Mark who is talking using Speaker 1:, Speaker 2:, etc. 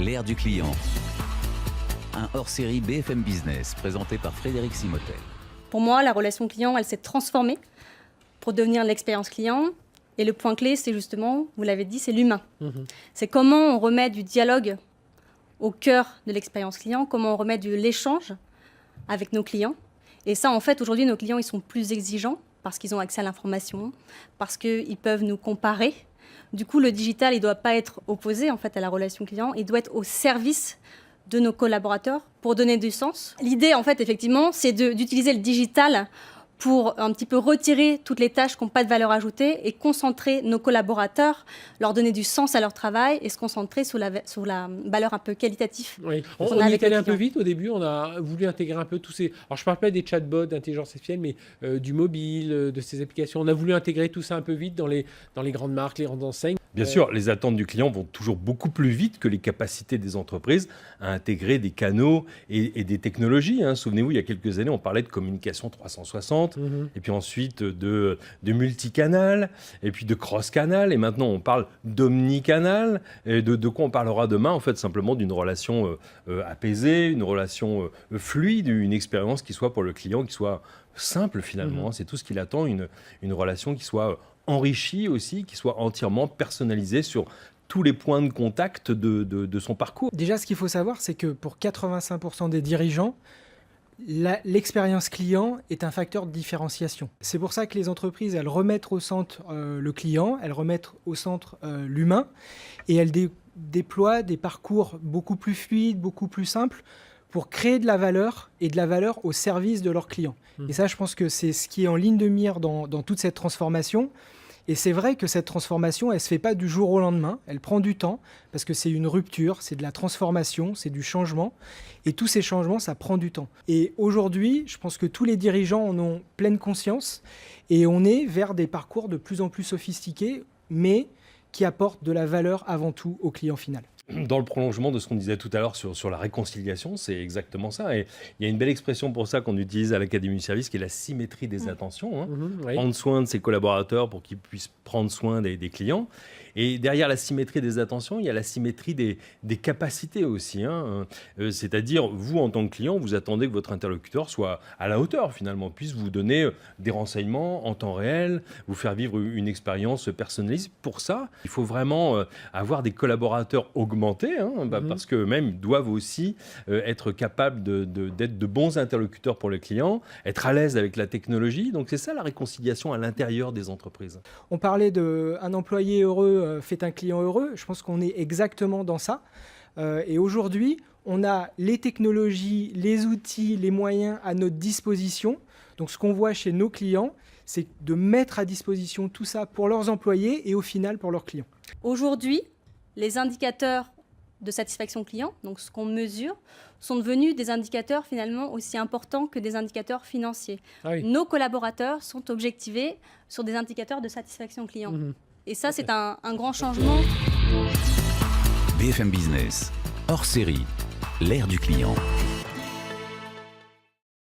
Speaker 1: L'ère du client. Un hors-série BFM Business présenté par Frédéric Simotel.
Speaker 2: Pour moi, la relation client, elle s'est transformée pour devenir l'expérience client. Et le point clé, c'est justement, vous l'avez dit, c'est l'humain. C'est comment on remet du dialogue au cœur de l'expérience client, comment on remet de l'échange avec nos clients. Et ça, en fait, aujourd'hui, nos clients, ils sont plus exigeants parce qu'ils ont accès à l'information, parce qu'ils peuvent nous comparer. Du coup, le digital, il ne doit pas être opposé en fait, à la relation client, il doit être au service de nos collaborateurs pour donner du sens. L'idée, en fait, effectivement, c'est d'utiliser le digital pour un petit peu retirer toutes les tâches qui n'ont pas de valeur ajoutée et concentrer nos collaborateurs, leur donner du sens à leur travail et se concentrer sur la valeur un peu qualitative.
Speaker 3: Oui. On est allé un peu vite au début, on a voulu intégrer un peu tous ces... Alors je ne parle pas des chatbots, d'intelligence artificielle, mais du mobile, de ces applications. On a voulu intégrer tout ça un peu vite dans les grandes marques, les grandes enseignes.
Speaker 4: Bien sûr, les attentes du client vont toujours beaucoup plus vite que les capacités des entreprises à intégrer des canaux et des technologies. Souvenez-vous, il y a quelques années, on parlait de communication 360, et puis ensuite de multicanal, et puis de cross-canal, et maintenant on parle d'omnicanal. Et de quoi on parlera demain? En fait, simplement d'une relation apaisée, une relation fluide, une expérience qui soit pour le client, qui soit simple finalement. C'est tout ce qu'il attend, une relation qui soit enrichie aussi, qui soit entièrement personnalisée sur tous les points de contact de son parcours.
Speaker 5: Déjà, ce qu'il faut savoir, c'est que pour 85% des dirigeants, l'expérience client est un facteur de différenciation. C'est pour ça que les entreprises, elles remettent au centre le client, elles remettent au centre l'humain, et elles déploient des parcours beaucoup plus fluides, beaucoup plus simples, pour créer de la valeur et de la valeur au service de leurs clients. Et ça, je pense que c'est ce qui est en ligne de mire dans toute cette transformation. Et c'est vrai que cette transformation, elle ne se fait pas du jour au lendemain, elle prend du temps, parce que c'est une rupture, c'est de la transformation, c'est du changement. Et tous ces changements, ça prend du temps. Et aujourd'hui, je pense que tous les dirigeants en ont pleine conscience, et on est vers des parcours de plus en plus sophistiqués, mais qui apportent de la valeur avant tout au client final.
Speaker 4: Dans le prolongement de ce qu'on disait tout à l'heure sur la réconciliation, c'est exactement ça. Et il y a une belle expression pour ça qu'on utilise à l'Académie du Service, qui est la symétrie des attentions.
Speaker 3: Oui.
Speaker 4: Prendre soin de ses collaborateurs pour qu'ils puissent prendre soin des clients. Et derrière la symétrie des attentions, il y a la symétrie des capacités aussi. C'est-à-dire, vous, en tant que client, vous attendez que votre interlocuteur soit à la hauteur, finalement, puisse vous donner des renseignements en temps réel, vous faire vivre une expérience personnalisée. Pour ça, il faut vraiment avoir des collaborateurs augmentés, parce qu'eux-mêmes doivent aussi être capables d'être de bons interlocuteurs pour les clients, être à l'aise avec la technologie. Donc c'est ça la réconciliation à l'intérieur des entreprises.
Speaker 5: On parlait d'un employé heureux fait un client heureux. Je pense qu'on est exactement dans ça. Et aujourd'hui, on a les technologies, les outils, les moyens à notre disposition. Donc ce qu'on voit chez nos clients, c'est de mettre à disposition tout ça pour leurs employés et au final pour leurs clients.
Speaker 2: Aujourd'hui, les indicateurs de satisfaction client, donc ce qu'on mesure, sont devenus des indicateurs finalement aussi importants que des indicateurs financiers. Ah oui. Nos collaborateurs sont objectivés sur des indicateurs de satisfaction client. Et ça, c'est un grand changement.
Speaker 1: BFM Business, hors série, l'ère du client.